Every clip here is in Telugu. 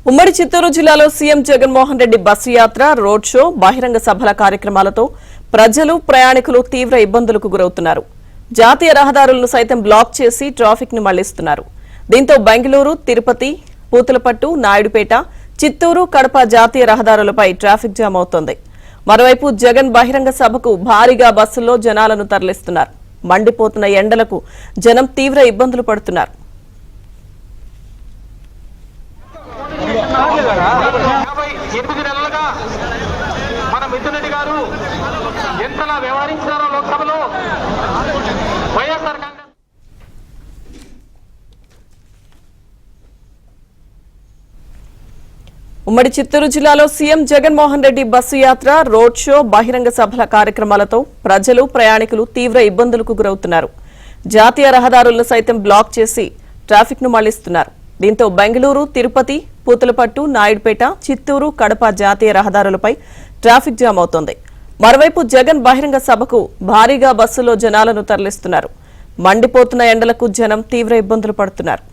ఉమ్మడి చిత్తూరు జిల్లాలో సీఎం జగన్మోహన్ రెడ్డి బస్సు యాత్ర, రోడ్ షో, బహిరంగ సభల కార్యక్రమాలతో ప్రజలు, ప్రయాణికులు తీవ్ర ఇబ్బందులకు గురవుతున్నారు. జాతీయ రహదారులను సైతం బ్లాక్ చేసి ట్రాఫిక్ ను మళ్లిస్తున్నారు. దీంతో బెంగళూరు, తిరుపతి, పూతలపట్టు, నాయుడుపేట, చిత్తూరు, కడప జాతీయ రహదారులపై ట్రాఫిక్ జామ్ అవుతోంది. మరోవైపు జగన్ బహిరంగ సభకు భారీగా బస్సుల్లో జనాలను తరలిస్తున్నారు. మండిపోతున్న ఎండలకు జనం తీవ్ర ఇబ్బందులు పడుతున్నారు. మన మిథునరెడ్డి గారు ఎంతలా వ్యవహరించారో లోక్సభలో వైఎస్ఆర్ కాంగ్రెస్ ఉమ్మడి చిత్తూరు జిల్లాలో సీఎం జగన్మోహన్ రెడ్డి బస్సు యాత్ర, రోడ్ షో, బహిరంగ సభల కార్యక్రమాలతో ప్రజలు, ప్రయాణికులు తీవ్ర ఇబ్బందులకు గురవుతున్నారు. జాతీయ రహదారులను సైతం బ్లాక్ చేసి ట్రాఫిక్ ను మళ్లిస్తున్నారు. దీంతో బెంగళూరు, తిరుపతి, పూతలపట్టు, నాయుడుపేట, చిత్తూరు, కడప జాతీయ రహదారులపై ట్రాఫిక్ జామ్ అవుతోంది. మరోవైపు జగన్ బహిరంగ సభకు భారీగా బస్సులో జనాలను తరలిస్తున్నారు. మండిపోతున్న ఎండలకు జనం తీవ్ర ఇబ్బందులు పడుతున్నారు.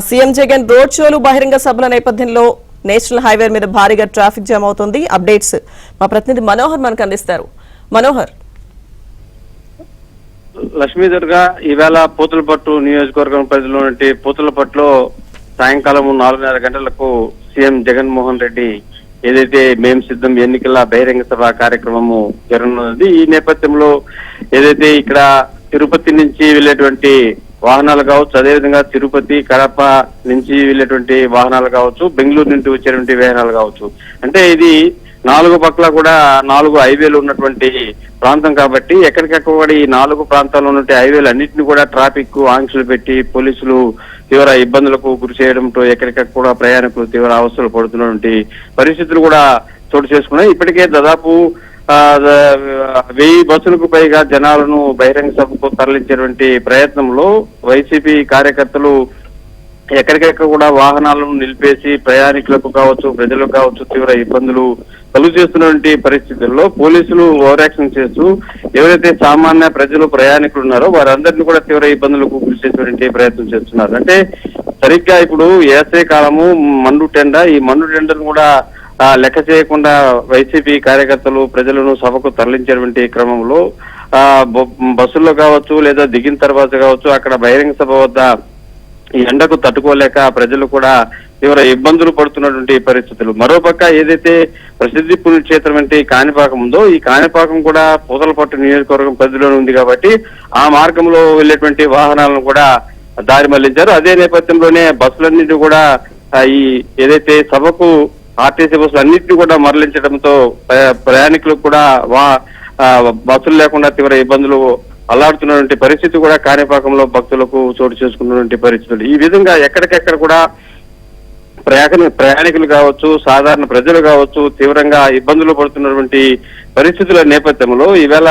సీఎం జగన్ రోడ్ షోలు, బహిరంగ సభల నేపథ్యంలో నేషనల్ హైవే మీద భారీగా ట్రాఫిక్ జామ్ అవుతోంది. అప్డేట్స్ మా ప్రతినిధి మనోహర్ మనకు అందిస్తారు. మనోహర్, లక్ష్మీదుర్గ ఈవేళ పూతలపట్టు నియోజకవర్గం పరిధిలో నుండి పూతలపట్టులో సాయంకాలం 4:30 గంటలకు సీఎం జగన్మోహన్ రెడ్డి ఏదైతే మేం సిద్ధం ఎన్నికల బహిరంగ సభ కార్యక్రమము జరగనున్నది. ఈ నేపథ్యంలో ఏదైతే ఇక్కడ తిరుపతి నుంచి వెళ్లేటువంటి వాహనాలు కావచ్చు, అదేవిధంగా తిరుపతి, కడప నుంచి వెళ్లేటువంటి వాహనాలు కావచ్చు, బెంగళూరు నుంచి వచ్చేటువంటి వాహనాలు కావచ్చు, అంటే ఇది 4 పక్కల కూడా 4 హైవేలు ఉన్నటువంటి ప్రాంతం కాబట్టి ఎక్కడికక్కడ ఈ 4 ప్రాంతాల్లో ఉన్నటువంటి హైవేలు అన్నింటినీ కూడా ట్రాఫిక్ ఆంక్షలు పెట్టి పోలీసులు తీవ్ర ఇబ్బందులకు గురి చేయడంతో ఎక్కడికక్కడ కూడా ప్రయాణికులు తీవ్ర అవస్థలు పడుతున్నటువంటి పరిస్థితులు కూడా చోటు చేసుకున్నాయి. ఇప్పటికే దాదాపు 1000 బస్సులకు పైగా జనాలను బహిరంగ సభకు తరలించేటువంటి ప్రయత్నంలో వైసీపీ కార్యకర్తలు ఎక్కడికెక్కడ కూడా వాహనాలను నిలిపేసి ప్రయాణికులకు కావచ్చు, ప్రజలకు కావచ్చు తీవ్ర ఇబ్బందులు కలుగు చేస్తున్నటువంటి పరిస్థితుల్లో పోలీసులు ఓవర్ యాక్షన్ చేస్తూ ఎవరైతే సామాన్య ప్రజలు, ప్రయాణికులు ఉన్నారో వారందరినీ కూడా తీవ్ర ఇబ్బందులకు గురి చేసేటువంటి ప్రయత్నం చేస్తున్నారు. అంటే సరిగ్గా ఇప్పుడు వేసవి కాలము, మండు టెండ, ఈ మండు టెండను కూడా లెక్క చేయకుండా వైసీపీ కార్యకర్తలు ప్రజలను సభకు తరలించేటువంటి క్రమంలో బస్సుల్లో కావచ్చు లేదా దిగిన తర్వాత కావచ్చు అక్కడ బహిరంగ సభ వద్ద ఈ ఎండకు తట్టుకోలేక ప్రజలు కూడా తీవ్ర ఇబ్బందులు పడుతున్నటువంటి పరిస్థితులు. మరోపక్క ఏదైతే ప్రసిద్ధి పుణ్యక్షేత్రం అంటే కాణిపాకం ఉందో ఈ కాణిపాకం కూడా పూతలపట్టు నియోజకవర్గం పరిధిలోనే ఉంది కాబట్టి ఆ మార్గంలో వెళ్లేటువంటి వాహనాలను కూడా దారి మళ్లించారు. అదే నేపథ్యంలోనే బస్సులన్నింటినీ కూడా ఈ ఏదైతే సభకు ఆర్టీసీ బస్సులు అన్నింటినీ కూడా మరలించడంతో ప్రయాణికులకు కూడా బస్సులు లేకుండా తీవ్ర ఇబ్బందులు అల్లాడుతున్నటువంటి పరిస్థితి కూడా కాణిపాకంలో భక్తులకు చోటు చేసుకున్నటువంటి పరిస్థితులు. ఈ విధంగా ఎక్కడికెక్కడ కూడా ప్రయాణికులు కావచ్చు, సాధారణ ప్రజలు కావచ్చు తీవ్రంగా ఇబ్బందులు పడుతున్నటువంటి పరిస్థితుల నేపథ్యంలో ఈవేళ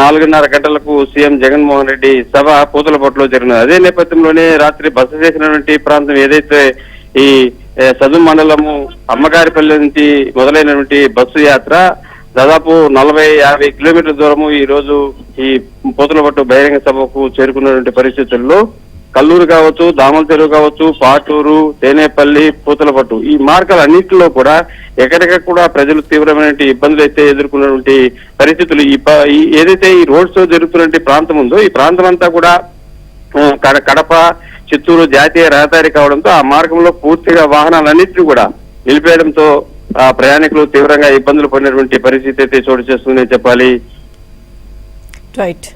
4:30 గంటలకు సీఎం జగన్మోహన్ రెడ్డి సభ పూతలపట్టులో జరిగినది. అదే నేపథ్యంలోనే రాత్రి బస చేసినటువంటి ప్రాంతం ఏదైతే ఈ సదు మండలము అమ్మగారిపల్లి నుంచి మొదలైనటువంటి బస్సు యాత్ర దాదాపు 40-50 కిలోమీటర్ల దూరము ఈ రోజు ఈ పూతలపట్టు బహిరంగ సభకు చేరుకున్నటువంటి పరిస్థితుల్లో కల్లూరు కావచ్చు, దామల చెరువు కావచ్చు, పాటూరు, తేనేపల్లి, పూతలపట్టు ఈ మార్గాలన్నింటిలో కూడా ఎక్కడికక్కడ కూడా ప్రజలు తీవ్రమైన ఇబ్బందులు అయితే ఎదుర్కొన్నటువంటి పరిస్థితులు. ఏదైతే ఈ రోడ్ షో జరుగుతున్నటువంటి ప్రాంతం ఉందో ఈ ప్రాంతం అంతా కూడా కడప, చిత్తూరు జాతీయ రహదారి కావడంతో ఆ మార్గంలో పూర్తిగా వాహనాలన్నింటినీ కూడా నిలిపేయడంతో ప్రయాణికులు తీవ్రంగా ఇబ్బందులు పడినటువంటి పరిస్థితి అయితే చోటు చేస్తుందని చెప్పాలి. రైట్.